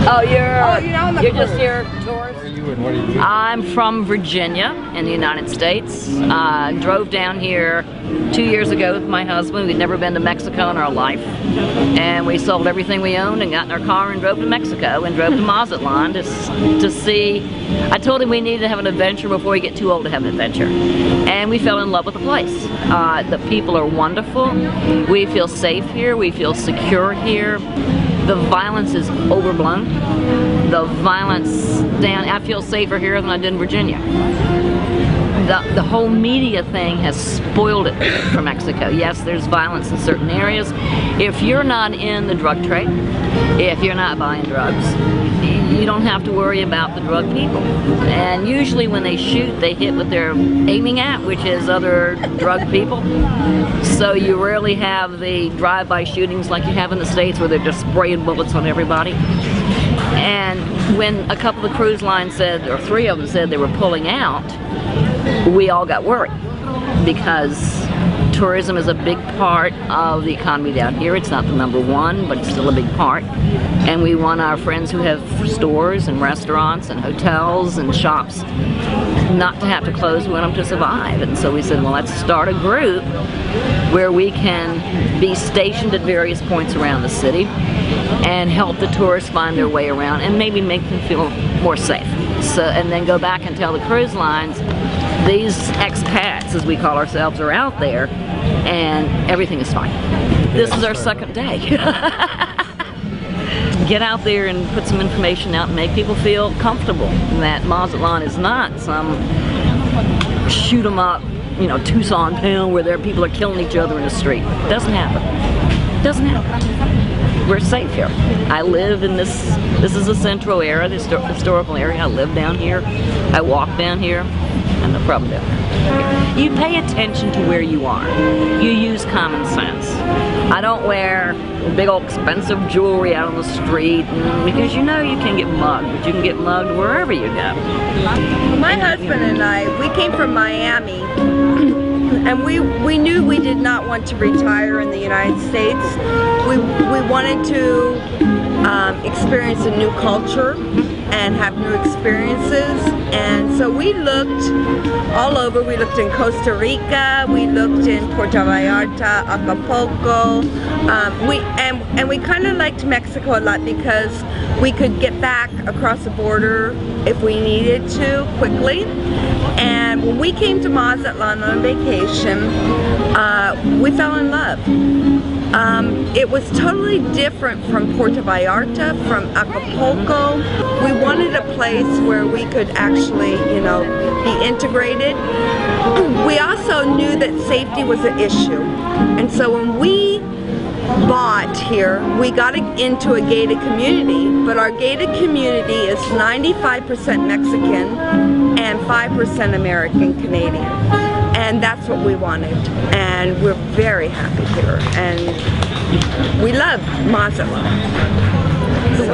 Oh, you're just cruise. here tourist? Where are you and what do you do? I'm from Virginia in the United States. Drove down here 2 years ago with my husband. We'd never been to Mexico in our life. And we sold everything we owned and got in our car and drove to Mexico and drove to Mazatlan to see. I told him we needed to have an adventure before we get too old to have an adventure. And we fell in love with the place. The people are wonderful. We feel safe here. We feel secure here. The violence is overblown. The violence I feel safer here than I did in Virginia. The whole media thing has spoiled it for Mexico. Yes, there's violence in certain areas. If you're not in the drug trade, if you're not buying drugs, you don't have to worry about the drug people. And usually when they shoot, they hit what they're aiming at, which is other drug people. So you rarely have the drive-by shootings like you have in the States where they're just spraying bullets on everybody. And when a couple of cruise lines said, or 3 of them said they were pulling out, we all got worried because tourism is a big part of the economy down here. It's not the #1, but it's still a big part. And we want our friends who have stores and restaurants and hotels and shops not to have to close. We want them to survive. And so we said, well, let's start a group where we can be stationed at various points around the city and help the tourists find their way around and maybe make them feel more safe. So, and then go back and tell the cruise lines, these expats, as we call ourselves, are out there and everything is fine. This is our second day. Get out there and put some information out and make people feel comfortable that Mazatlan is not some shoot 'em up, you know, Tucson town where people are killing each other in the street. Doesn't happen. Doesn't happen. We're safe here. I live in this is the central area, the historical area. I live down here. I walk down here. And no problem down there. You pay attention to where you are. You use common sense. I don't wear big old expensive jewelry out on the street because you know you can get mugged, but you can get mugged wherever you go. My husband and I, we came from Miami. And we knew we did not want to retire in the United States. We wanted to experience a new culture and have new experiences. And so we looked all over. We looked in Costa Rica, we looked in Puerto Vallarta, Acapulco. And we kind of liked Mexico a lot because we could get back across the border if we needed to quickly. And when we came to Mazatlan on vacation, we fell in love. It was totally different from Puerto Vallarta, from Acapulco. We wanted a place where we could actually, you know, be integrated. We also knew that safety was an issue. And so when we bought here, we got into a gated community, but our gated community is 95% Mexican and 5% American Canadian. And that's what we wanted. And we're very happy here. And we love Mazatlan. So.